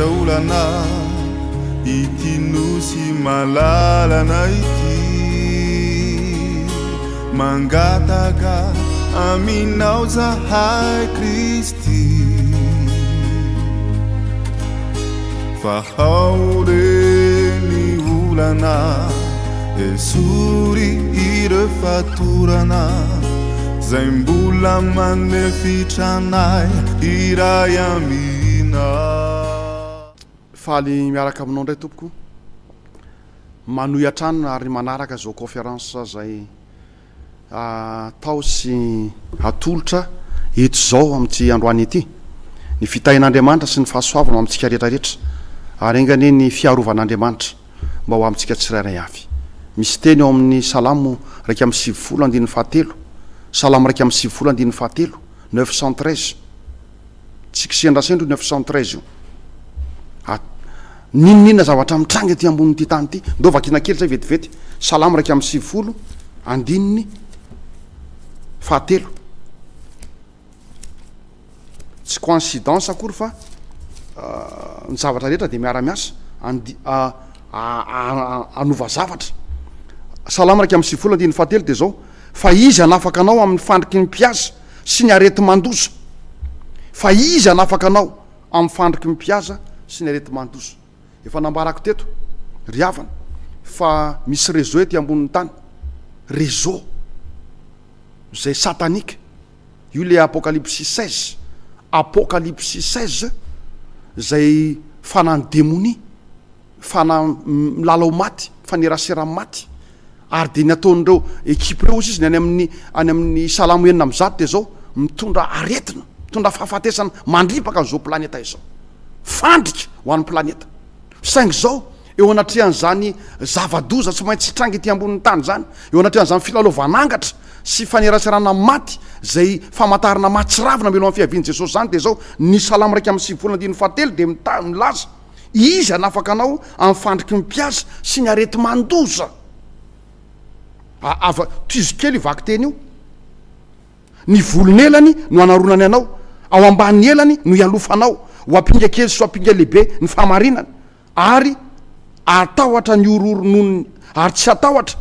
olana ity nosy malalana ity mangataka aminao zahay Kristy fa haoreny olana esory ireo fatorana zay mbola manefitranay iray amina. Faly miaraka aminao ndray tompoko manohy atrano ary manaraka zao conférence zay tao sy atolotra eto zao amin'ity androany ity ny fitahin'Andriamanitra sy ny fahasoavana amintsika rehetrarehetra ary engany ny fiarovanaandriamanitra mba ho amintsika tsirairay avy. Misy teny ao amin'ny salamo 1:7 salamo 1:7 913 tsy kisendrasendro 913 io ninina zavatra mitranga ty ambon'ity tany ity ndo vakina kely zay vetivety salamo 1:7 andininy 7 tsy coïncidence akory fa ny zavatra rehetra de miara-miasa anova zavatra. Salamo 1:7 andininy 7 de zao fa izy anafaka anao amin'ny fandriky ny mpiasa sy ny arety mandosa fa izy anafaka anao amin'ny fandriky mpiasa sy ny arety mandosa. Efa nambarako teto ry havana fa misy réseau ety ambonin'ny tany réseau zay satanika io le apocalypse 16 zay fanany démonie milala ho maty fanerasera maty ary de ny ataon'ireo équipe reo izy ny any amin'ny salamo 9:7 de zao mitondra aretina mitondra fahafatesana mandripaka zao planeta izao fandrika ho an'ny planeta saingy zao eo anatrehan'izany zavadoza tsy maintsy trangy ety ambonin'ny tany zany eo anatrehan'izany filalovanangatra sy faneraserana maty zay famantarana matsiravina melo amin'ny fiavian'i Jesosy zany de zao ny salamo 1:7 de milaza izy anafaka anao amin'ny fandriky mpiasa sy ny arety mandoza tizy kely vaky teny io ny volonelany no anaronany anao ao ambany elany no ialofanao ho ampinga kely sy ho ampinga lehibe ny fahamarinana ary atahotra ny ororo noho ary tsy atahotra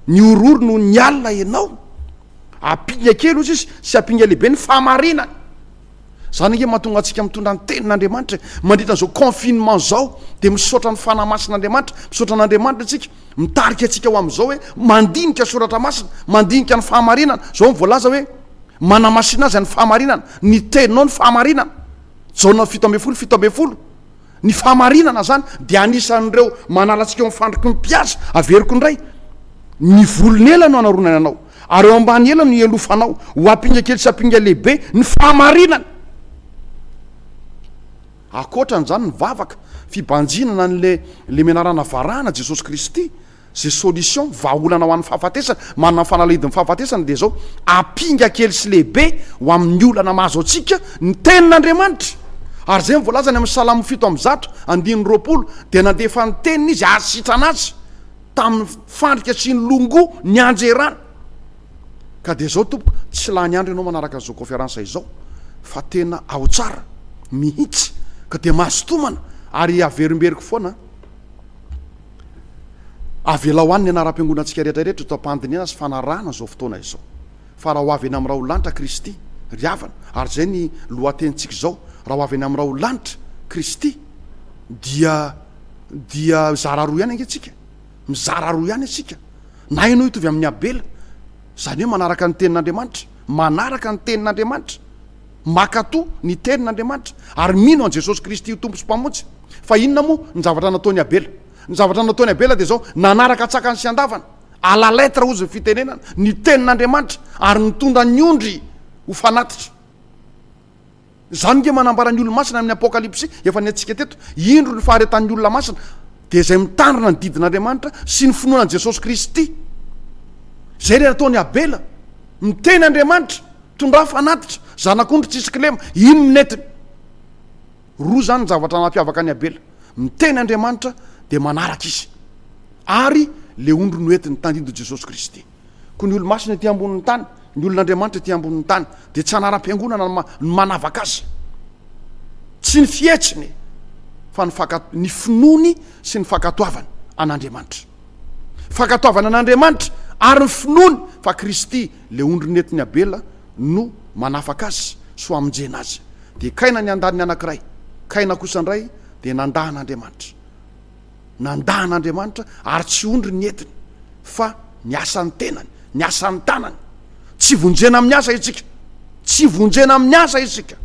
ny ororo noho ny alina ianao ampinga kely ozy izy sy ampinga lehibe ny fahamarinana zany nge mahatonga antsika mitondra ny tenin'Andriamanitra mandritra zao confinement zao de misaotra ny fanahy masin'Andriamanitra misaotra n'Andriamanitra atsika mitarika atsika ho am'izao hoe mandinika soratra masina mandinika ny fahamarinana zao mivoalaza hoe manamasina azy ny fahamarinana ny teninao ny fahamarinana jaona 7:10 ny fahamarinana zany de anisan'ireo manalatsika eo mifandriky mipiasa averiko indray ny volonela no anaronana anao ary eo ambany ela no ielofanao ho ampinga kely sy ampinga lehibe ny fahamarinana akoatran'izany ny vavaka fibanjinana le menarana varahina Jesosy Kristy zay solution vaolana ho an'ny fahafatesana manana ny fanalahidin'ny fahafatesana de zao ampinga kely sy lehibe ho amin'ny olana mahazo atsika ny tenin'Andriamanitra ary zay mivoalazany amin'ny salamo 7:20 de nandefa ny teniny izy asitrana azy tamin'ny fandrika sy ny longo ny anjerana ka de zao tompoko tsy lany andro ianao manaraka an'izao conférence izao fa tena ao tsara mihitsy ka de mahazotomana ary averimberiko foana avela ho an'ny anaram-piangonantsika rehetrarehetra to ampandiniana sy fanarahana zao fotoana izao fa raha ho avy eny amin'ny raha olanitra Kristy ry havana ary zay ny lohatenitsika zao raha ho avy eny amin'ny raha olanitra Kristy dia zara roa ihany ange mizara roa ihany atsika na ianao hitovy amin'ny abela zany hoe manaraka ny tenin'Andriamanitra manaraka ny tenin'Andriamanitra makato ny tenin'Andriamanitra ary mino an Jesosy Kristy io tompo sy mpamotsy fa inona moa ny zavatra nataony abela ny zavatra nataony abela de zao nanaraka tsakany sy andavana ala lettre ozy fitenenana ny tenin'Andriamanitra ary nitondra ny ondry ho fanatitra zany nge manambara ny olona masina amin'ny apocalypse efa ny atsika teto indro ny faharetan'ny olona masina de zay mitandrina ny didin'Andriamanitra sy ny finoanan'i Jesosy Kristy zay re nataony abela miteny Andriamanitra tondra fanatitra zanak'ondry tsisy kilema ino minetiny roa zany ny zavatra nampiavaka ny abela miteny Andriamanitra de manaraka izy ary le ondro noentiny tandido Jesosy Kristy ko ny olo masina ty ambonin'ny tany ny olon'Andriamanitra ty ambonin'ny tany de tsy anaram-piangonana ny manavaka azy tsy ny fietsiny fa ny finoany sy ny fankatoavana an'Andriamanitra. Fankatoavana an'Andriamanitra ary ny finoany fa Kristy le ondrinetiny abela no manafaka azy so amonjena azy. De kaina ny andaniny anankiray, kaina kosa ndray de nandahan'Andriamanitra. Nandahan'Andriamanitra ary tsy ondry ny entiny fa ny asan'ny tenany, ny asan'ny tanany. Tsy vonjena amin'ny asa isika, tsy vonjena amin'ny asa isika,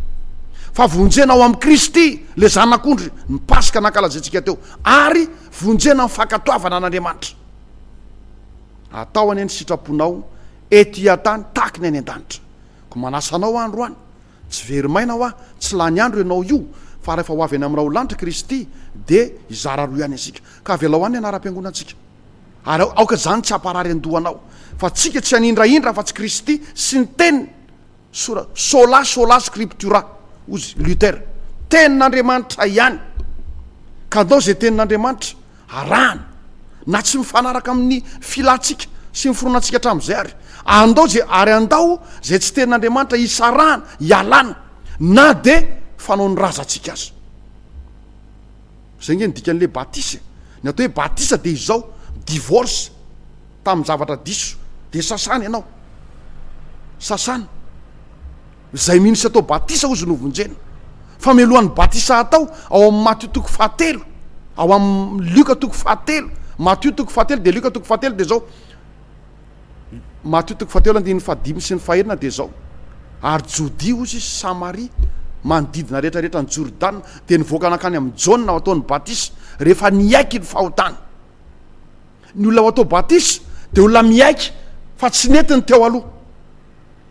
fa vonjena ao amin'ny Kristy le zanak'ondry ny Pasika nankalazatsika teo, ary vonjena amin'ny fankatoavana an'Andriamanitra. Atao any ny sitraponao ety an-tany tahaka ny any an-danitra. Ko manasanao andro any, tsy very maina aho tsy lany andro ianao io, fa rehefa ho avy any amin'irao lanitra Kristy de izara roa ihany asika. Ka velao any anara-piangonantsika. Ary aoka zany tsy amparary andohanao, fa tsika tsy anindraindra fa tsy Kristy sy ny teniny. Sola scriptura ozy Luther, tenin'Andriamanitra ihany. Ka andao zay tenin'Andriamanitra arahana, na tsy mifanaraka amin'ny filatsika sy miforonantsika hatramin'izay andao ary andao zay tsy tenin'Andriamanitra isarahana, ialana, na de fanao ny razantsika azy. Zay nge ny dikan'le batisa. Ny atao hoe batisa de izao divorce tamin'ny zavatra diso de sasana ianao, sasana. Zay minisy atao batisa ozy no vonjena. Fa mialohan'ny batisa atao ao amin'ny Matthieu toko 7, ao amin'ny Luka toko 7, Matthieu toko 7 de Luka toko 7 de zao. Matthieu toko 7 andiny 5 sy ny 9 de zao. Ary Jodia ozy Samaria manodidina rehetrarehetra ny Jordana de nivoaka anakany amin'ny Jaune ataony batisa rehefa niaiky ny fahotana. Ny olona atao batisa de olona miaiky fa tsy netiny teo aloha.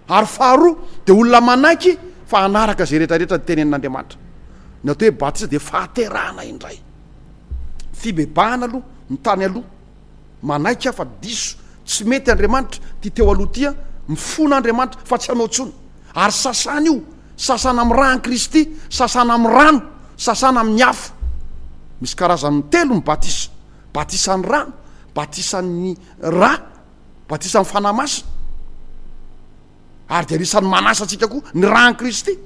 Ary faharoa de olona manaiky fa anaraka zay rehetrarehetra ny tenenin'Andriamanitra. Ny atao hoe batisa de fahaterahana indray. Fibebahana aloha ny tany aloha, manaiky fa diso tsy mety Andriamanitra ty teo aloha tia, mifona Andriamanitra fa tsy hanao tsony. Ary sasana io, sasana amin'ny rano Kristy, sasana amin'ny rano, sasana amin'ny afo. Misy karazany telo ny batisa: batisan'ny rano, batisan'ny ra, batisan'ny fanamasina. Ary de anisan'ny manasa atsika koa ny rano Kristy.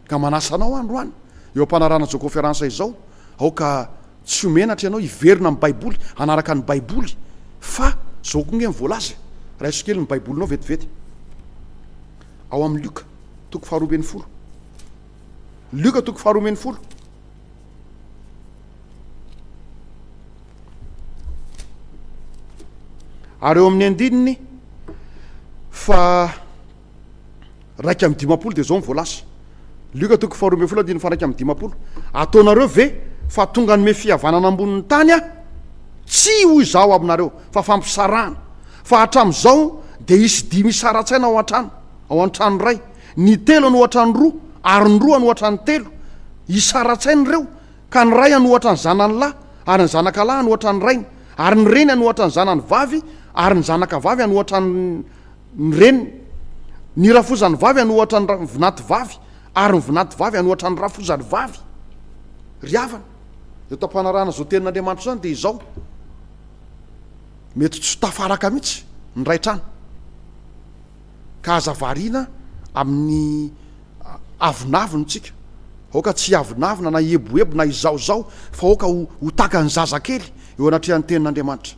Ka manasanao androany eo ampanarana zao conférence izao, aoka tsy omenatra ianao iverina amin'ny Baiboly, anaraka ny Baiboly, fa zao koa nge mivoalaza raha iso kely ny Baibolinao vetivety. Ao amin'ny Luka toko 12, Luka toko 12. Ary eo amin'ny andininy fa 2:10 de zao mivoalasa. Luka toko 12 andiny fa 2:10. Ataonareo ve fa tonga ny fihavanana ambonin'ny tany tsy hoy zao aminareo fa fampisarahana, fa hatramin'izao de isy 5 saratsaina ao an-trano ray, ny 3 anohatra ny 2 ary ny 2 anohatra ny 3. Isaratsainy reo, ka ny ray anohatra ny zanany lahy ary ny zanaka lahy anohatra ny rainy, ary ny reny anohatra ny zanany vavy ary ny zanaka vavy anohatra ny reniny. Ny rafozany vavy anohatra ny vinaty vavy ary ny vinaty vavy anohatra ny rafozany vavy. Riavana eo tampanarana zao tenin'Andriamanitra zany de izao. Mety tsy tafaraka mihitsy ny ray trano, ka aza varina amin'ny avinavinotsika. Aoka tsy avinavina na eboebo na izaozao, fa aoka ho taka ny zazakely eo anatrehan'ny tenin'Andriamanitra.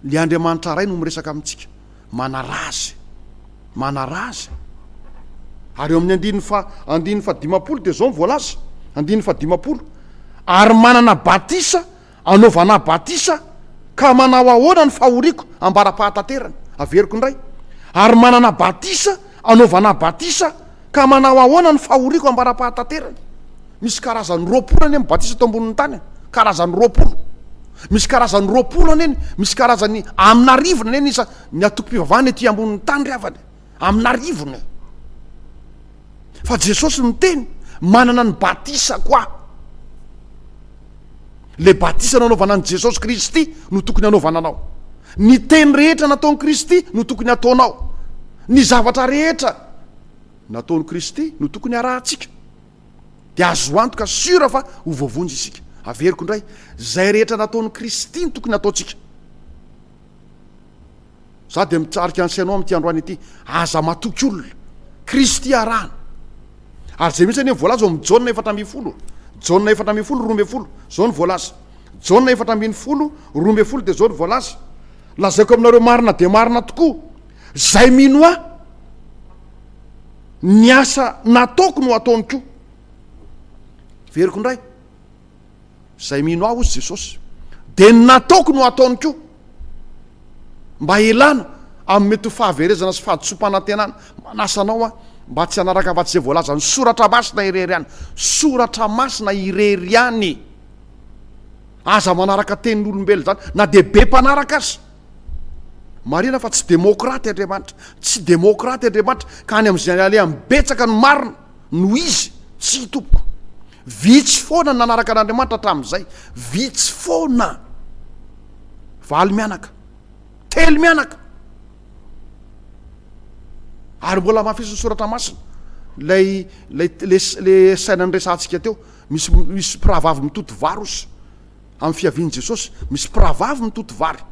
Le Andriamanitra ray no miresaka amintsika, manarazy. Ary eo amin'ny andiny fa 10 de zao mivoalaza, 10:10. Ary manana batisa, anaovana batisa, ka manao ahoana ny fahoriko ambara-pahatanterana. Averiko indray. Ary manana batisa, anaovana batisa, ka manao ahoana ny fahoriko ambara-pahatanterana. Misy karazany 20 any amin'ny batisa to ambonin'ny tany, karazany 20. Misy karazany 20 any, misy karazany amin'arivona any isa ny atoko-pivavahana ety ambonin'ny tany riavany, amin'arivona. Fa Jesosy miteny manana ny batisa koa. Le batisa nanaovana an' Jesosy Kristy no tokony anaovana anao. Ny teny rehetra nataon'i Kristy no tokony ataonao. Ny zavatra rehetra nataon'i Kristy no tokony arahantsika. De azo antoka sura fa ho voavonjy isika. Averiko indray, zay rehetra nataon'i Kristy no tokony ataontsika. Za de mitsarika ansainao amin'ity androany ity, aza matoky olona Kristy arahana. Ary zay mihitsy any voalaza ao amin'ny Jaune 4:10. jauna 7 roambe folo zao ny voalaza jauna 7 roambe folo de zao ny voalaza lazaiko aminareo marina de marina tokoa zay mino a ny asa nataoko no ataony ko veriko ndray zay mino aho ozy Jesosy de nataoko no ataony ko mba elana amin'ny mety fahaverezana sy fahadisompanantenana manasanao a mba tsy hanaraka afa-tsy zay voalaza ny soratra masina irery any soratra masina irery any aza manaraka tenin'olombelo zany na de be mpanaraka azy marina fa tsy demokraty Andriamanitra tsy demokraty Andriamanitra ka any am'izay ale ambetsaka ny marina no izy tsy hitompoko vitsy foana ny nanaraka an'Andriamanitra hatramin'izay vitsy foana valy mianaka telo mianaka ary mbola mafisy soratra masina le saina nyresantsika teo misy piravavy mitoto vary osy amin'ny fiaviany Jesosy misy piravavy mitoto vary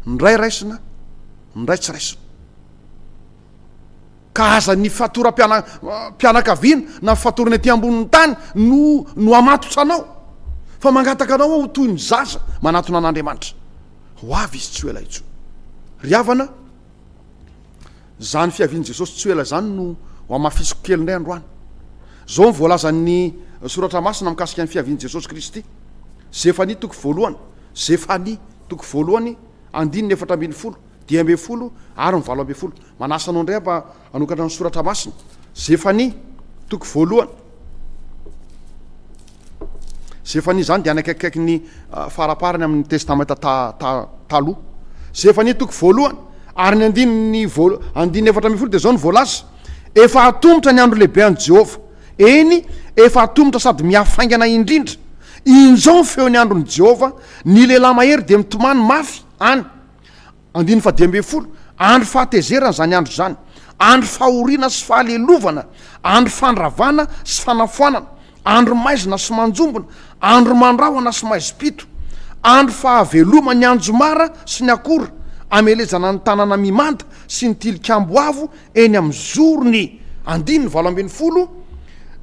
ndray raisina ndray tsy raisina ka aza ny fatoram-pianakaviana na fatorany aty ambonin'ny tany no amatotra anao fa mangataka anao ao toy ny zaza manatona an'Andriamanitra ho avy izy tsy ela itso ry havana zany fiaviany Jesosy tsy ela zany no amafisiko kely ndray androany zao voalazan'ny soratra masina mikasika ny fiaviany Jesosy Kristy Zefania toko voalohany Zefania toko voalohany 7:10 10 ary 7 manasanao ndray mba anokatra ny soratra masina Zefania toko voalohany Zefania zany de anakaikaiky ny faraparany amin'ny testamenta taloha Zefania toko voalohany ary ny 9:10 de zao ny voalaza efa atombotra ny andro lehibe an' Jehova eny efa atombotra sady miafaingana indrindra inzao ny feo ny andron'ny Jehova ny lehilahy mahery de mitomany mafy any 12 andro fahatezerana zany andro zany andro fahoriana sy fahalelovana andro fandravana sy fanafoanana andro maizina sy manjombona andro mandrahona sy maizipito andro fahaveloma ny anjomara sy ny akora amelezana ny tanana mimanta sy ny tilikambo avo eny amin'ny zorony 12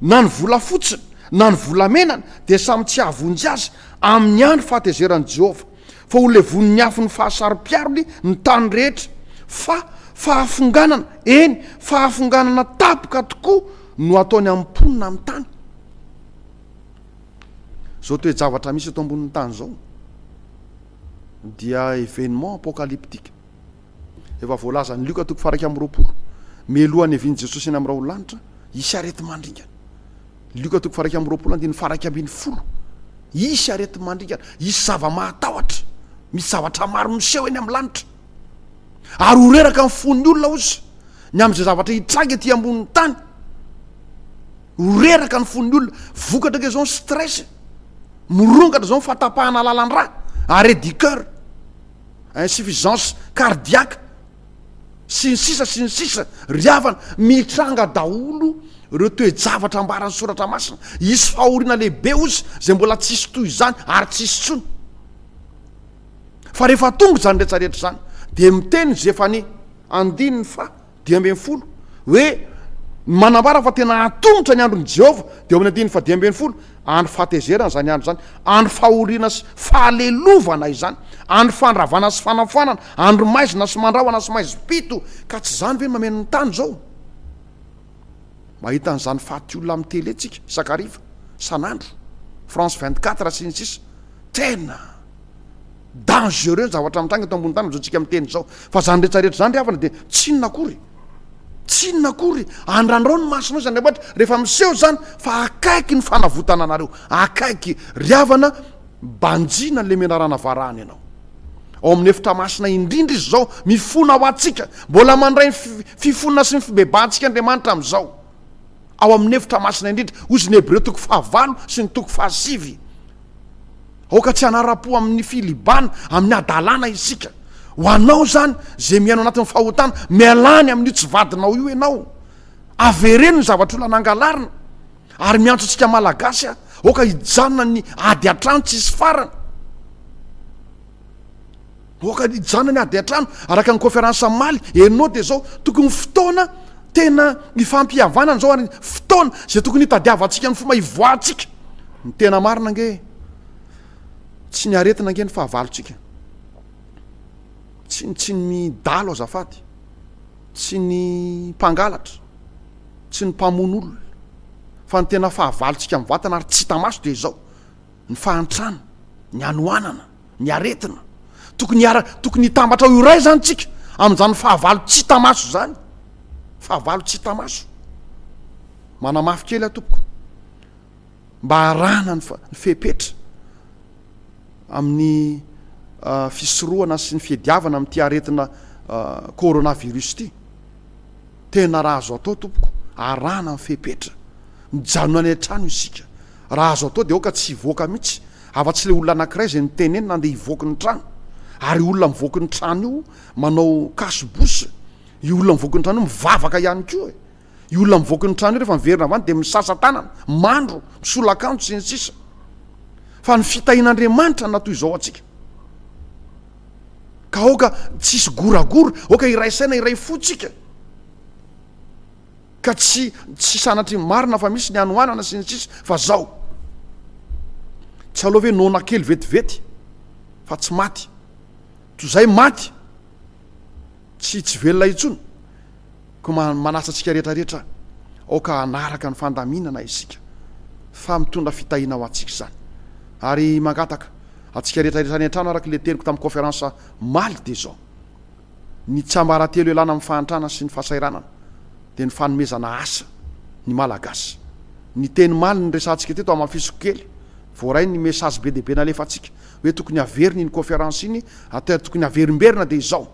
na ny vola fotsiny na ny volamenana de samy tsy ahavonjy azy amin'ny andro fahatezeran'i Jehova fa ho levon'ny afo ny fahasaro-piarony ny tany rehetra fa fahafonganana eny fahafonganana tapoka tokoa no ataony amin'ny mponina amin'ny tany zao toe-javatra misy eto ambonin'ny tany zao dia événement apocalyptique efa voalaza ny Luka toko 20 melohan'ny eviany Jesosy eny amin'ny raha olanitra isy arety mandringana Luka toko 20 isy arety mandringana isy zava-mahatahotra misy zavatra maro miseho eny amin'ny lanitra ary horeraka ny fon'ny olona ozy ny am'izay zavatra hitranga ety ambonin'ny tany horeraka ny fon'ny olona vokatra ke zao ny stress morongatra zao ny fatapahana lalan-dra arrêt du cœur insuffisance cardiaque sy ny sisa riavana mitranga daholo reo toe-javatra ambarany soratra masina isy fahoriana lehibe ozy zay mbola tsisy toy zany ary tsisy tsony fa rehefa tonga zany rehetrarehetra zany de miteny Zefania 10 hoe manambara fa tena atombotra ny andron'ny Jehova de amin'ny 10 andro fahatezerana zany andro zany andro fahoriana sy fahalelovana izany andro fandravana sy fanafoanana andro maizina sy mandrahona sy maizipito ka tsy zany ve mameno ny tany zao mahita an'izany faty olona amin'ny tele tsika sakariva sanandro France 24 sy ny sisa tena dangereux zavatra mitanga eto ambony tany zao tsika miteny zao fa zany rehetrarehetra zany riavana de tsinona akory andrandrao ny masonao zany Andriamanitra rehefa miseho zany fa akaiky ny fanavotana anareo akaiky riavana banjina le menarana varahany ianao ao amin'ny efitra masina indrindra izy zao mifona ho atsika mbola mandray fifona sy ny fibebantsika Andriamanitra am'izao ao amin'ny efitra masina indrindra ozy ny Hebreo toko 9 sy ny toko 7 aoka tsy hanara-po amin'ny filibana amin'ny adalana isika ho anao zany zay miaino anatin'ny fahotana mialany amin'io tsy vadinao io ianao avereno ny zavatra olona nangalarina ary miantso antsika malagasy a oka hijanona ny ady atrano tsisy farana oka hijanona ny ady atrano araka ny conférence maly enao de zao tokony fotoana tena ifampihavanana zao ary fotoana zay tokony hitadiavantsika ny fomba ivoahantsika ny tena marina nge tsy ny aretina nge ny fahavalontsika tsy ny midalo azafady tsy ny mpangalatra tsy ny mpamon'olona fa ny tena fahavalontsika amin'ny vatana ary tsy hita maso de zao ny fahantrana ny anoanana ny aretina tokony hitambatra ao iray zany tsika amin'izany fahavalo tsy hita maso zany fahavalo tsy hita maso manamafy kely atompoko mba arahana ny fepetra amin'ny fisorohana sy ny fiadiavana amin'ity aretina coronavirus ty tena raha azo atao tompoko arahana ny fepetra mijanona any an-trano isika raha azo atao de oka tsy hivoaka mihitsy afa-tsy le olona anankiray zay nyteneny nandeha hivoaky ny trano ary olona mivoaky ny trano io manao kasobosy io olona mivoaky ny trano io mivavaka ihany koa io olona mivoaky ny trano io rehefa miverina avany de misasa tanana mandro misolakanjo sy ny sisa fa ny fitahin'Andriamanitra natoy izao atsika ka oka tsisy goragora oka iray saina iray fotsika ka tsy sanatry marina fa misy ny anoanana sy ny sisa fa zao tsy aloha hoe nona kely vetivety fa tsy maty to zay maty tsy velona itsony ko manatsatsika rehetrarehetra oka anaraka ny fandaminana isika fa mitondra fitahina ho atsika zany ary mangataka atsika rehetrarehetra ny an-trano araka le teniko tamin'ny conférence maly de zao ny tsambaratelo elana amin'ny fahantrana sy ny fahasairanana de ny fanomezana asa ny malagasy ny teny maly ny resantsika teto amin'ny fisoko kely voaray ny message be dehibe nalefatsika hoe tokony averiny ny conférence iny atao tokony averimberina de izao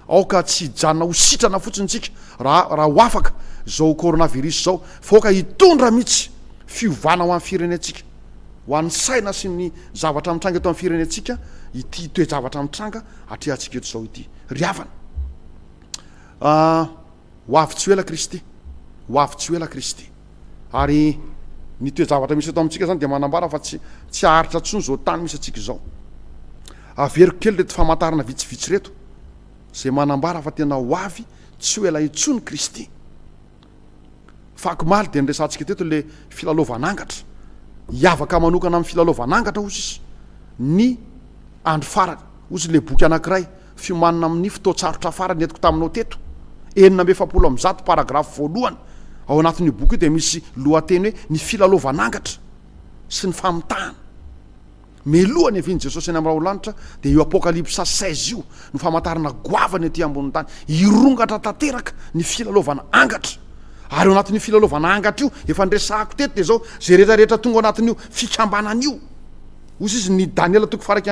aoka tsy janona ho sitrana fotsiny tsika raha ho afaka zao coronavirus zao fa oka hitondra mihitsy fiovana ho amin'ny firenetsika ho an'ny saina sy ny zavatra mitranga eto amin'ny firenetsika ity toe-javatra mitranga atria atsika eto zao ity ry havana ho avy tsy ela Kristy ho avy tsy ela Kristy ary ny toe-javatra misy eto amintsika zany de manambara fa tsy aharitra tsony zao tany misy atsika zao averiko kely reto famantarana vitsivitsy reto zay manambara fa tena ho avy tsy ela itsony Kristy faky maly de nyresantsika teto le filalovanangatra hiavaka manokana amin'ny filalovanangatra ozy izy ny andro farany ozy le boky anankiray fiomanana amin'ny fotoatsarotra farany entiko taminao teto 970 paragrafy voalohany ao anatin'io boky io de misy lohateny hoe ny filalovanangatra sy ny famitahana melohany aviny Jesosy eny amin'ny raolanitra de io apokalypsa 16 io ny famantarana goavany aty ambony tany irongatra tanteraka ny filalovana angatra ary ao anatin'io filalovana angatra io efa ndresahako teto de zao zay rehetrarehetra tonga ao anatin'io fikambanan'io ozy izy ny Daniela toko fa 2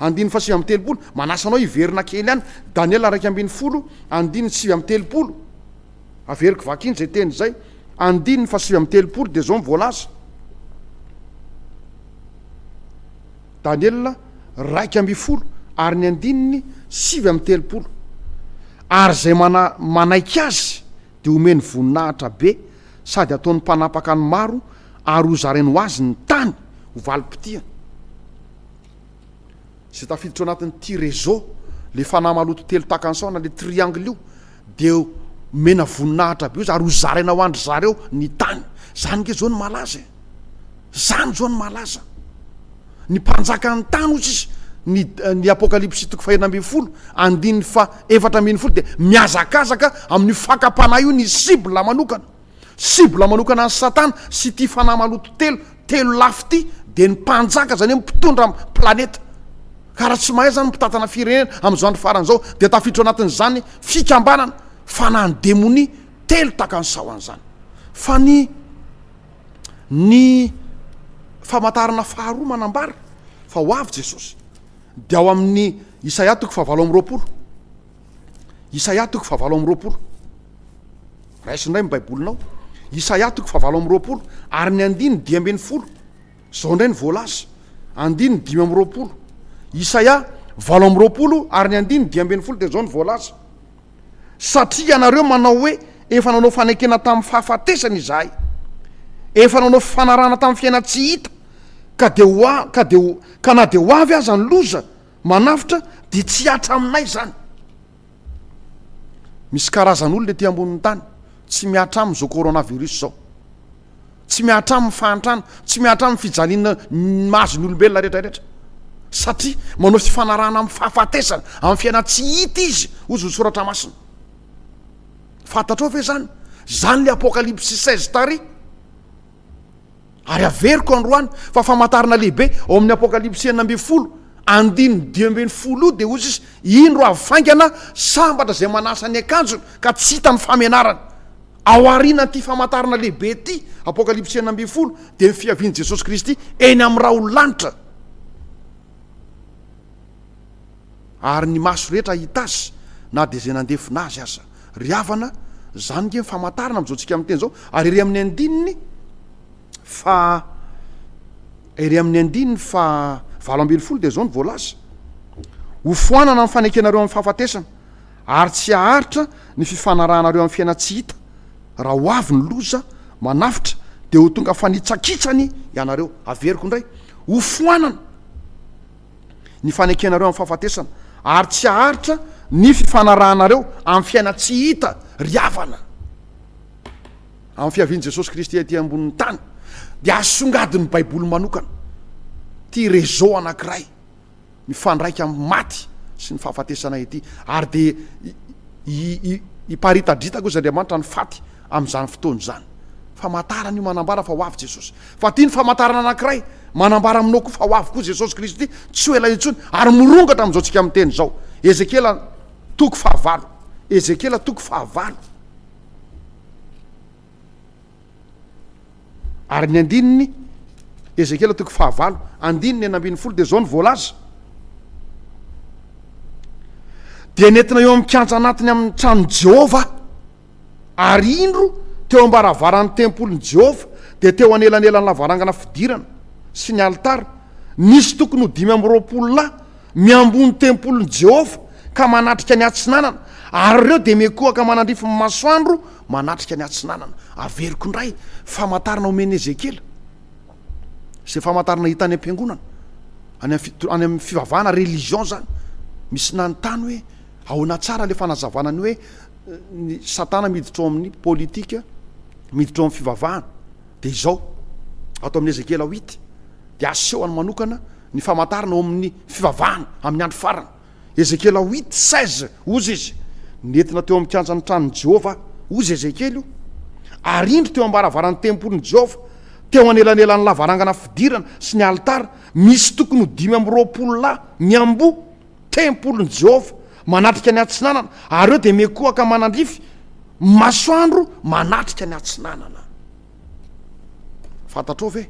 andiny fa 7 manasanao iverina kely any Daniela 2 andiny 7 averiko vakiny zay teny zay andiny fa 7 de zao mivolaza Daniela 2 ary ny andininy 7 ary zay manaiky azy de omeny voninahitra be sady ataony mpanapaka ny maro ary hozareny ho azy ny tany ho valim-pitihany zay tafiditra ao anatin'ity réseau le fanahy maloto telo takansaona le triangle io de mena voninahitra be izy ary hozarena ho andry zareo ny tany zany nge zao ny malaza zany zao ny malaza ny mpanjaka ny tany ozy izy ny apokalypsy toko 2 andiny fa 4 de miazakazaka amin'ny fakapana io ny cible manokana ny satana sy ty fanahy maloto telo lafy ty de ny mpanjaka zany hoe mpitondra planeta karaha tsy mahay zany mpitatana firenena amin'izao andro farany zao de tafiditra anatin'izany fikambanana fanahany demoni telo takan'sao an'izany fa ny famantarana faharoa manambara fa ho avy Jesosy de ao amin'ny Isaia toko 7 Isaia toko 7 raisindray my baibolinao Isaia toko 7 ary ny andiny 10 zao indray ny voalaza andiny 5 Isaia 7 ary ny andiny 10 de zao ny voalaza satria anareo manao hoe efa nanao fanekena tamin'ny fahafatesana izahay efa nanao fanarana tamin'ny fiaina tsy hita ka na de ho avy aza ny loza manafitra de tsy hatra aminay zany misy karazan'olona ety ambonin'ny tany tsy miatra amin'izao coronavirus zao, tsy miatra amin'ny fahantrana, tsy miatra amin'ny fijaliana mahazo ny olombelona rehetrarehetra, satria manao fifanarahana amin'ny fahafatesana amin'ny fiaina tsy hita izy ozy ny soratra masina. Fantatrao ve zany le apokalypsy 16 tary, ary averiko androany fa famantarana lehibe ao amin'ny apokalypsy 9:10 andiny 12 de ozy izy indro avy faingana sambatra zay manasa ny akanjony ka tsy hita ny famenarana. Ao aoriana ty famantarana lehibe ty apokalypsy 9:10 de ny fiaviany Jesosy Kristy eny amin'ny raha olo-lanitra, ary ny maso rehetra hita azy na de zay nandefina azy aza. Ry havana zany nge famantarana am'izao tsika amin'ny teny zao. Ary ery amin'ny andininy fa 20 de zao ny voalaza, ho foanana amin'ny fanekenareo amin'ny fahafatesana ary tsy aharitra ny fifanarahanareo amin'ny fiaina tsy hita raha ho avy ny loza manafitra de ho tonga fanitsakitsany ianareo. Averiko indray, ho foanana ny fanekenareo amin'ny fahafatesana ary tsy aharitra ny fifanarahanareo amin'ny fiaina tsy hita. Ry havana amin'ny fiaviany Jesosy Kristy aty ambonin'ny tany de asongadiny Baiboly manokana ty réseau anankiray mifandraika amin'ny maty sy ny fahafatesana ety, ary de iparitadritako izy Andriamanitra ny faty amin'izany fotoany zany. Famantarana io manambara fa ho avy Jesosy, fa ty ny famantarana anankiray manambara aminao koa fa ho avy koa Jesosy Kristy, tsy ho ela intsony, ary morongatra amin'izao tsika amin'ny teny zao. Ezekiela 9:9, Ezekiela 9:9, ary ny andininy Ezekiela 9:9 andininy 20 de zao ny voalaza. De nentina eo amin'ny kianja anatiny amin'ny tranon'i Jehova, ary indro teo ambaravaran'ny tempolin'i Jehova de teo anelanelan'ny lavarangana fidirana sy ny altara nisy tokony ho 520 miambony tempolin'i Jehova ka manatrika ny atsinanana, ary reo de mekoaka manandrify ny masoandro manatrika ny atsinanana. Averiko indray famantarana omeny Ezekiela, zay famantarana hitany am-piangonana any amin'ny fivavahana religion zany. Misy nanontany hoe ahoana tsara le fanazavana ny hoe ny satana miditra ao amin'ny politika, miditra ao amin'ny fivavahana. De izao atao amin'ny Ezekiela 8 de asehoany manokana ny famantarana ao amin'ny fivavahana amin'ny andro farana. Ezekiela 8:16 ozy izy nentina teo amin'ny kianjan'ny tranon'i Jehova ozy Ezekiela io, ary indro teo ambaravaran'ny tempolin'i Jehova teo anelanelan'ny lavarangana fidirana sy ny altara misy tokony ho 520 miambo tempolin'i Jehova manatrika ny atsinanana, ary eo de mekoaka manandrify masoandro manatrika ny atsinanana. Fantatrao ve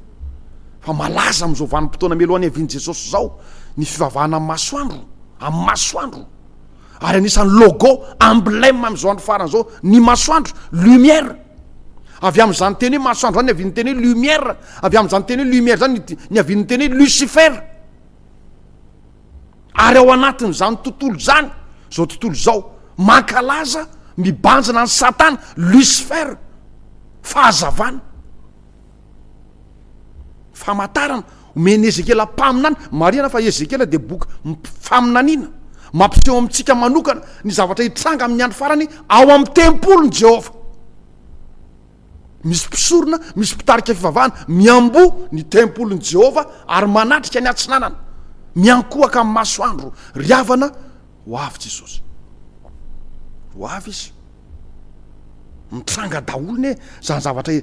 fa malaza amin'izao vanim-potoana melohan'ny aviany Jesosy zao ny fivavahana amin'ny masoandro, amin'ny masoandro, ary anisan'ny logo emblème amin'izao andro farana zao ny masoandro, lumière. Avy amin'izany teny hoe masoandro zany ny avian'ny teny hoe lumière, avy amin'izany teny hoe lumière zany ny avian'ny teny hoe Lucifer. Ary ao anatin'izany tontolo zany, zao tontolo zao mankalaza mibanjana ny Satana, Lucifer, fahazavana, famantarana omeny Ezekiela mpaminana. Marina fa Ezekiela de boky faminanina mampiseho amintsika manokana ny zavatra hitranga amin'ny andro farany ao amin'ny tempolin'i Jehova. Misy mpisorona, misy mpitarika fivavahana miambo ny tempolin'i Jehova ary manatrika ny atsinanana, miankohaka amin'ny masoandro. Ry havana ho avy Jesosy, ho avy izy mitranga daholo zany zavatra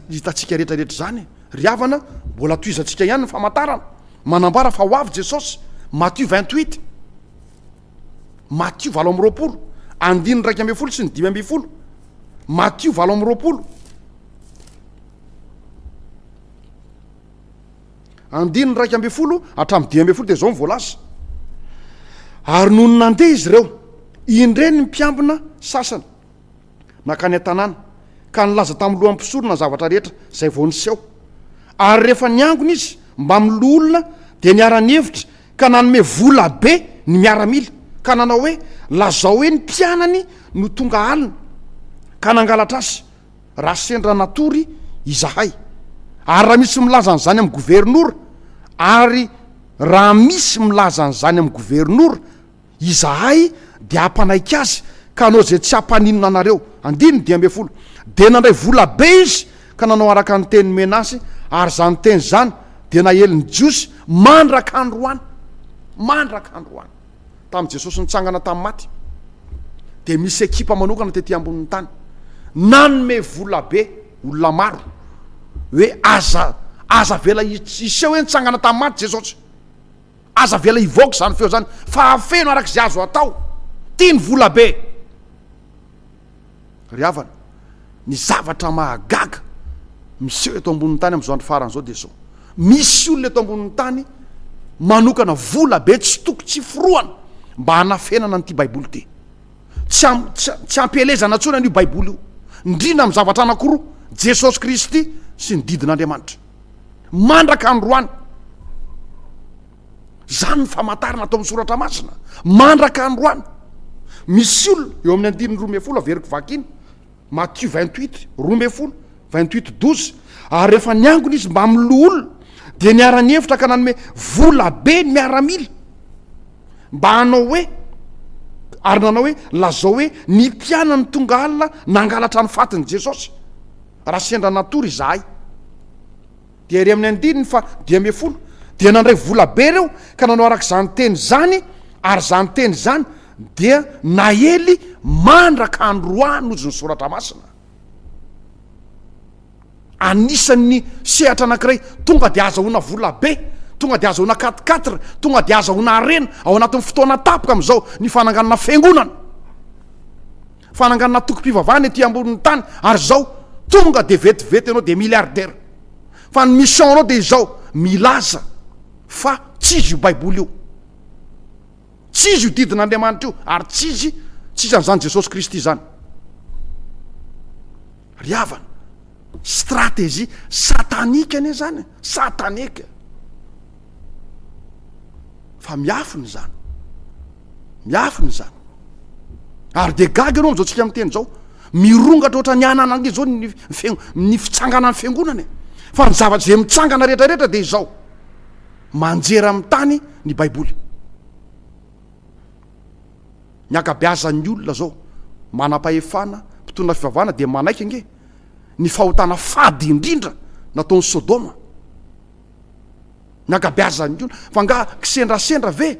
hitatsika rehetrarehetra zany. Ry havana mbola toizantsika ihany ny famantarana manambara fa ho avy Jesosy. Matthieu 28, Matthieu 20:20, andiny 2:20 sy ny 5:20, Matthieu 20:20, andiny 2:20 hatramin'ny 5:20 de zao ny voalaza. Ary noho ny nandeha izy ireo indreny ny mpiambina sasany nakany an-tanàna ka nilaza tamin'ny lohan'ny mpisorona zavatra rehetra zay vao niseho. Ary rehefa niangona izy mba milolona de niara-nihevitra ka nanome vola be ny miaramila ka nanao hoe lazao hoe ny mpianany no tonga alina ka nangalatra azy raha sendra natory izahay. Ary raha misy milaza an'izany amin'ny gouvernoura, ary raha misy milaza an'izany amin'ny gouvernoura izahay de ampanaika azy ka anao zay tsy hampaninona anareo. 12 dia nandray vola be izy ka nanao araka ny teny menasy, ary zany teny zany dia nahely ny jiosy mandraka androany tamin'ny Jesosy nitsangana tamin'ny maty. Dia misy ekipa manokana tetỳ ambonin'ny tany nanome vola be olona maro hoe aza vela iseho hoe nitsangana tamin'ny maty Jesosy, aza vela ivoaka zany feo zany fa afeno arak'izay azo atao, tia ny vola be. Ry havana, ny zavatra mahagaga miseho eto ambonin'ny tany amin'izao andro faran'izao dia zao: misy olona eto ambonin'ny tany manokana vola be tsy toko tsy foroana mba hanafenana n'ity baiboly ty. Tsy ampelezana ntsona n'io baiboly io, indrindra amin'ny zavatra anankiroa: Jesosy Kristy sy ny didin'Andriamanitra. Mandraka androany, zany ny famantarana atao amin'ny soratra masina, mandraka androany. Misy olona eo amin'ny 12 averiko vakiny, Matthieu 28 12, ary rehefa niangona izy mba miloa olona dia niara-ny hevitra ka nanome vola be ny miaramila mba hanao hoe, ary nanao hoe lazao hoe nitiana ny tonga alina nangalatra ny fatiny Jesosy raha sendra natory izahay. Dia ery amin'ny 12 dia nandray vola be reo ka nanao arak'izany teny zany, ary zany teny zany dia nahely mandraka androany ozy ny soratra masina. Anisan'ny sehatra anankiray tonga dia azahoana vola be, tonga dia azahoana 4-4, tonga dia azahoana arena ao anatin'ny fotoana tapoka amin'izao ny fananganana fiangonana, fananganana tokom-pivavahana ety ambonin'ny tany. Ary zao tonga dia vetivety ianao dia milliardaire, fa ny mission anao dia izao milaza fa tsy izy io baiboly io, tsy izy io didin'Andriamanitra io, ary tsy izy an'izany Jesosy Kristy zany. Ry havana, stratégie satanika ane zany, satanika. Fa miafiny zany, ary de gaga anao am'izao tsika miteny zao, mirongatra oatra ny anana zao ny fitsangana ny fiangonana. Fa ny zavatra zay mitsangana rehetrarehetra de izao: manjera amin'ny tany ny baiboly. Ny akabeazan'ny olona zao manam-pahefana, mpitondra fivavahana de manaiky ange ny fahotana fady indrindra nataon'ny Sodoma. Ny akabeazan'ny olona fa nga kisendrasendra ve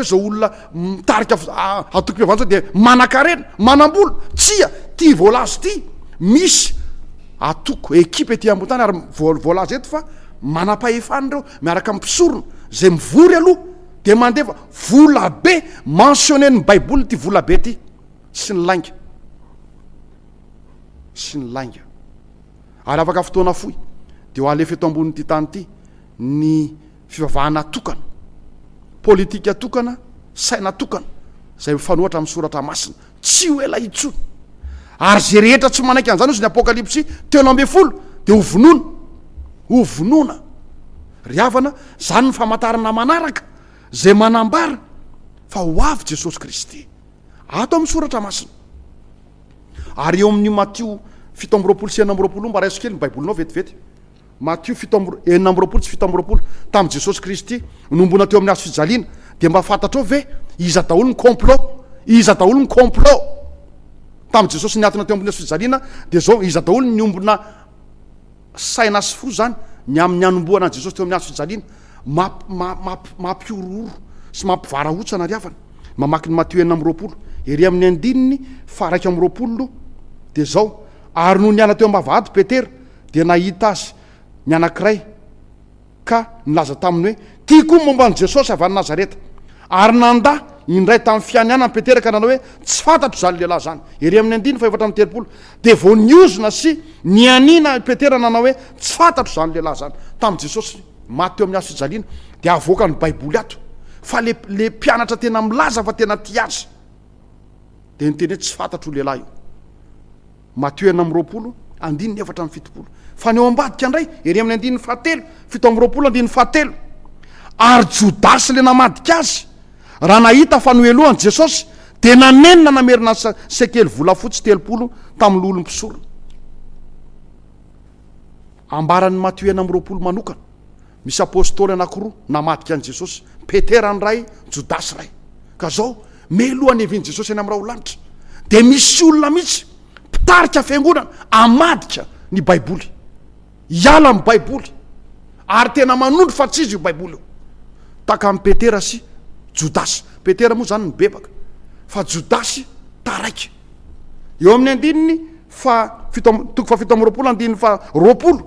zao olona mitarika atoko-pivavahana de manan-karena, manam-bola, tsia ty voalazy ty. Misy atoko ekipa ety ambony tany ary voalazy eto fa manam-pahefana reo miaraka ampisorona zay mivory aloha de mandefa vola be mentionné ny baiboly ty vola be ty sy ny lainga. Ary afaka fotoana foy de ho alefa eto ambonin'ity tany ty ny fivavahana atokana, politika atokana, saina atokana zay mifanohatra amin'ny soratra masina, tsy ho ela itsony. Ary zay rehetra tsy manaiky an'izany ozy ny apokalipsy 13 de ho vonoina. Ry havana, zany ny famantarana manaraka zay manambara fa ho avy Jesosy Kristy ato amin'ny soratra masina. Ary eo amin'ny Matthieu 7:9 mba raiso kely ny baibolinao vetivety. Matthieu 7:9 tamin'ny Jesosy Kristy nombona teo amin'ny hazo fijaliana dia mba fantatrao ve iza daholo ny complot tamin'ny Jesosy niatona teo ambony hazo fijaliana dia zao iza daholo ny ombona saina sy fo zany ny amin'ny anomboana an Jesosy teo amin'ny hazo fijaliana mampiororo sy mampivarahotsana ry havana. Mamaky ny Matthieu 9:20 ery amin'ny andininy fa 1:20 dia zao: ary no niana teo ambavahady Petera dia nahita azy ny anankiray ka nilaza taminy hoe tiako momba ny Jesosy avy any Nazareta. Ary nanda indray tamin'ny fianiana ny Petera ka nanao hoe tsy fantatro zany lehilahy zany. Ery amin'ny 9:30 dia vao niozona sy nianina Petera nanao hoe tsy fantatro zany lehilahy zany. Tamin'ny Jesosy maty teo amin'ny hazo fijaliana dia avoaka ny baiboly ato, fa le mpianatra tena milaza fa tena tia azy dia niteny hoe tsy fantatro lehilahy io. Matthieu 9:7 fa ny eo ambadika indray ery amin'ny 7:7 ary Jodasy le namadika azy raha nahita fa noelohan'i Jesosy dia nanenina namerina sekely volafotsy 30 tamin'ny olom-pisorona. Ambaran'ny Matthieu 9:7 manokana misy apôstôly anankiroa namadika an'i Jesosy, Petera ny ray, Jodasy ray. Ka zao melohany evian'i Jesosy eny amin'ny raha ho lanitra de misy olona mihitsy pitarika fiangonana amadika ny baiboly, iala amin'ny baiboly, ary tena manondro fa tsy izy io baiboly io. Taka amin'ny Petera sy Jodasy. Petera moa zany ny bebaka, fa Jodasy taraiky. Eo amin'ny andininy toko fa 7 andininy fa 20,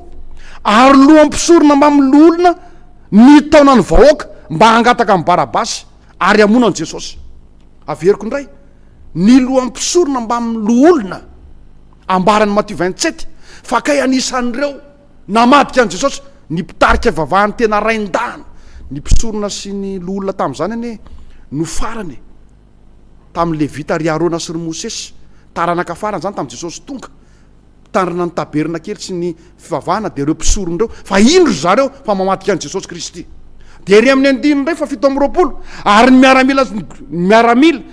ary lohampisorona mba amin'ny olona ny taona ny vahoaka mba hangataka amin'ny Barabasy ary hamono an Jesosy. Averiko indray, ny lohampisorona mba amin'ny olona ambarany Matthieu 27 fa kay anisan'ireo namadika an Jesosy ny mpitarika vavahany tena raindana, ny mpisorona sy ny olona tamin'izany ane no farany tamin'ny Levita ry Arona sy ry Mosesy taranaka farany zany tamin'ny Jesosy tonga tandrina ny taberna kely sy ny fivavahana de ireo mpisorony reo fa indro zareo fa mamadika an Jesosy Kristy. De ry amin'ny andininy indray fa 7 ary ny miaramila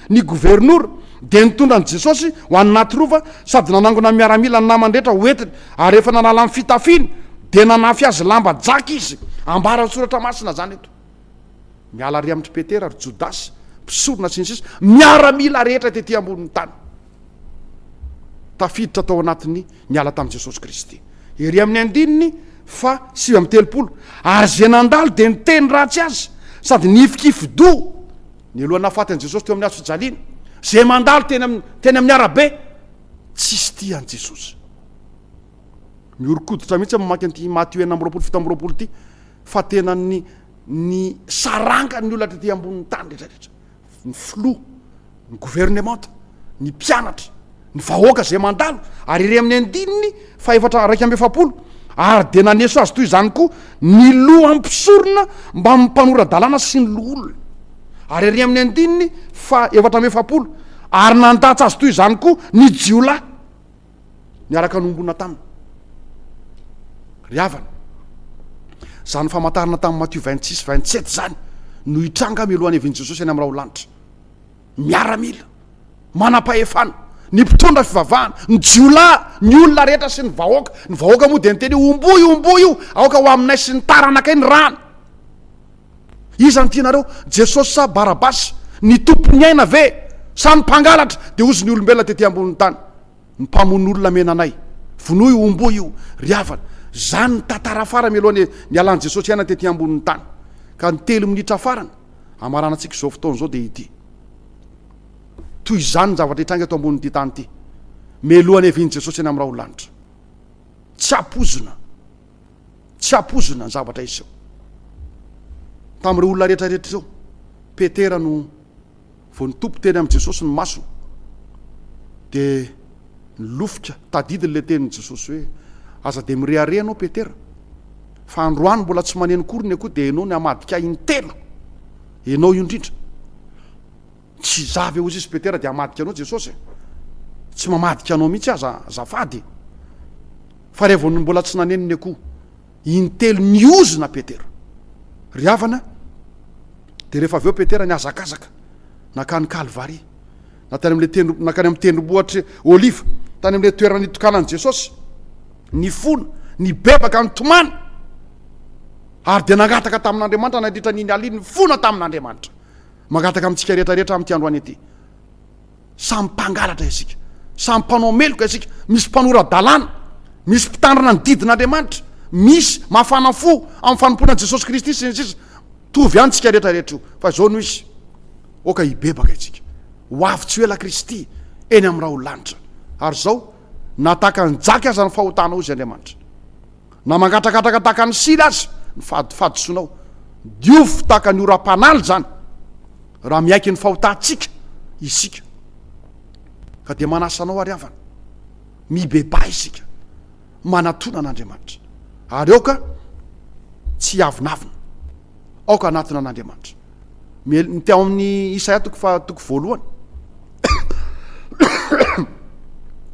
ny gouvernour de nitondra an Jesosy ho anaty rova sady nanangona miaramila ny namandrehetra hoetiny, ary rehefa nanala amin'ny fitafiny de nanafy azy lamba jaky izy ambara ny soratra masina zany eto. Miala ry amin'ny Petera ry Jodasy mpisorona sy ny sisa miaramila rehetra tetỳ ambonin'ny tany tafiditra tao anatiny niala tamin'i Jesosy Kristy. Ery amin'ny andininy fa 7 ary zay nandalo de niteny ratsy azy sady nifikify-do ny alohan'ny nahafaty an Jesosy teo amin'ny hazo fijaliana, zay mandalo teny amin'ny arabe tsisy ty an Jesosy. Miorokoditra mihitsy mamaky an'ity Matthieu 9:7 ty fa tena ny sarangany ny olona tetỳ ambonin'ny tany rehetrarehetra, ny filoha, ny gouvernemanta, ny mpianatra, ny vahoaka zay mandalo. Ary ry amin'ny andininy fa 4:7 ary de naneso azy toy izany koa ny lohampisorona mba mimpanora dalàna sy ny loolona. Ary ry amin'ny andininy fa 4:7 ary nandatsy azy toy izany koa ny jiolahy niaraka nombona taminy. Ry havana, zany famantarana tamin'ny Matthieu 26:27 zany no hitranga mialohan'ny hevin'i Jesosy any amin'ny raha olanitra. Miaramila, manam-pahefana, ny mpitondra fivavahana, ny jiolahy, ny olona rehetra sy ny vahoaka moa de niteny ombo io aoka ho aminay sy ny taranakay ny rano. Iza ny tianareo, Jesosy sa Barabasy, ny tompony aina ve sa ny mpangalatra? De ozy ny olombelona tetỳ ambonin'ny tany, ny mpamon'olona menanay, vono io ombo io. Ry havana, zany ny tantara fara mialohan'ny nialan'i Jesosy aina tetỳ ambonin'ny tany. Ka ny 3 minitra farany amaranantsika izao fotoana zao de ity. Toy izany ny zavatra hitranga eto ambonin'ity tany ity, mialohan'ny hevin'i Jesosy any amin'ny raha olanitra. Tsy apozona ny zavatra iseo. Tamin'ireo olona rehetrarehetra zao, Petera no vao nitompo teny amin'i Jesosy ny masony de nylofika tadidiny le tenin'i Jesosy hoe aza de mireare anao Petera, fa androany mbola tsy maneno korony akoa de enao ny amadika intelo, enao io indrindra. Tsy zavy ozy izy Petera de amadika anao Jesosy, tsy mamadika anao mihitsy azafady. Fa rehefa mbola tsy nanenony akoa intelo niozona Petera. Ry havana, de rehefa aveo Petera niazakazaka nakany Kalvari, nakany amin'ny tendrombohitra Oliva, tany amin'le toerana nitokanan'i Jesosy, ny fona, ny bebaka, ny tomany, ary de nangataka tamin'Andriamanitra nandritra niny aliny ny fona tamin'Andriamanitra. Mangataka amintsika rehetrarehetra amin'ity androany ity. Samy mpangalatra isika, samy mpanao meloka isika, misy mpanora dalàna, misy mpitandrina ny didin'Andriamanitra, misy mafana fo amin'ny fanomponan Jesosy Kristy sy ny sisa. Tovy ihany tsika rehetrarehetra io, fa zao no isy oka hibebaka itsika, ho avy tsy ela Kristy eny amin'ny raha olanitra. Ary zao nataka ny jaky aza ny fahotana ozy Andriamanitra, na mangatrakataka taka ny sila azy ny fadisonao, diofo taka ny ora-panaly zany raha miaiky ny fahotantsika isika. Ka de manasanao ary havana, mibeba isika, manatona an'Andriamanitra, ary aoka tsy avinavina, aoka anatona an'Andriamanitra. Teo amin'ny Isaia toko 1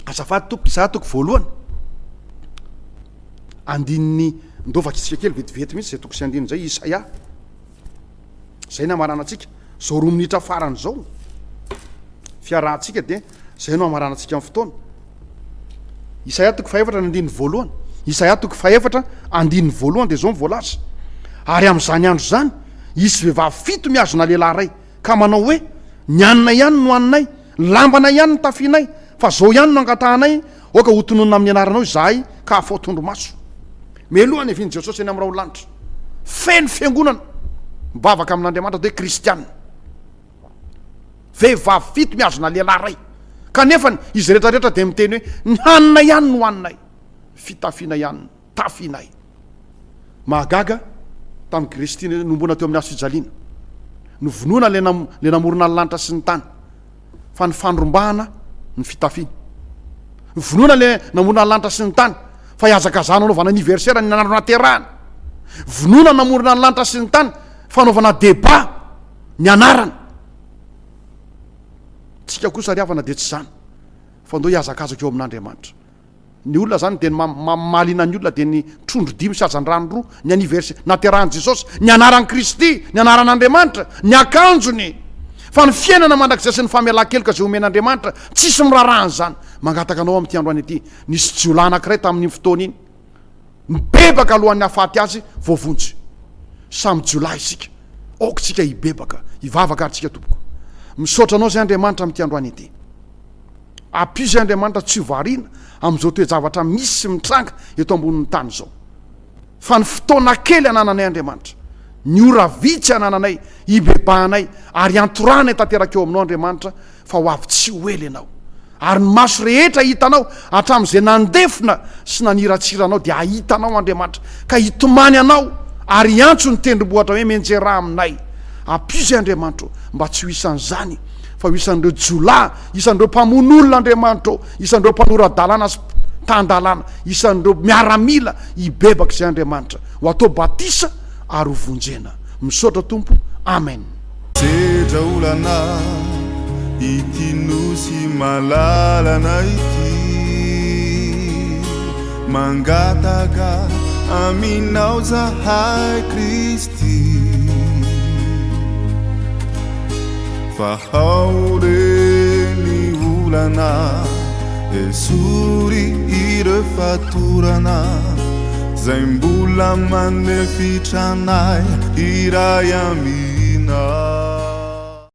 azafady toko Isaia toko 1 andininy ndovakitsika kely vetivety mihitsy zay toko sy andininy zay. Isaia zay namaranantsika zao 2 minitra farany zao fiarahantsika de zay no amaranantsika amin'ny fotoana. Isaia toko 4 andininy 1, Isaia toko 4 andininy 1 de zao mivolaza: ary amin'izany andro zany isy vehivavy 7 miazona lehilahy ray ka manao hoe ny anina ihany no aninay lambana ihany ny tafianay fa zao ihany no angatahanay oka hotononina amin'ny anaranao zahay ka afao tondro maso melohany eviny jesosy eny am'raha ho lanitra feno fiangonana mibavaka amin'andriamanitra de hoe kristiana vehivavy fito miazona lehilahy ray kanefany izy rehetrarehetra de miteny hoe ny hanina ihany no haninay fitafiana ihany tafianay mahagaga tamin'ny Kristy nombona teo amin'ny azo fijaliana no vonoana le namorona ny lanitra sy ny tany fa ny fandrombahana ny fitafiana vonoana le namorona ny lanitra sy ny tany fa iazakazana anaovana anniversaire ny nanandro naterahana vonoana namorona ny lanitra sy ny tany fanaovana débat ny anarana tsika kosa riavana de tsy zany fa ndao iazakazaka eo amin'Andriamanitra ny olona zany de malina ny olona de ny trondro dimy sy azan-drano roa ny anniversaire naterahan' Jesosy ny anaran'i Kristy ny anaran'Andriamanitra ny akanjony fa ny fiainana mandrakizay sy ny famelan-keloka zay omen'Andriamanitra tsisy mirarahany zany mangataka anao amin'ity androany ity nisy jiolahy anankiray tamin'ny fotoana iny mibebaka alohan'ny hafaty azy voavonjy samy jiolahy isika aokotsika hibebaka hivavaka ary tsika tompoko misaotra anao zay Andriamanitra amin'ity androany ity apizy Andriamanitra tsy varina am'izao toejavatra misy sy mitranga eto ambonin'ny tany zao fa ny fotoana kely anananay Andriamanitra ny ora vitsy anananay hibebahanay ary antoranay tanteraka eo aminao Andriamanitra fa ho avy tsy ho ela ianao ary ny maso rehetra hitanao hatramin'izay nandefina sy naniratsiranao de ahitanao Andriamanitra ka hitomany anao ary antso ny tendrombohatra hoe menjera aminay apizy Andriamanitra mba tsy ho isan'izany fa ho isan'ireo jiolahy isan'ireo mpamon'olona Andriamanitra isan'ireo mpanoradalana sy tandalana isan'ireo miaramila hibebaka zay Andriamanitra ho atao batisa ary ho vonjena misaotra tompo amen sedra olana ity nosy malalana ity mangataka aminao zahay Kristy fa ao reny olana esory ireo fatorana zay mbola manefitra anay iray amina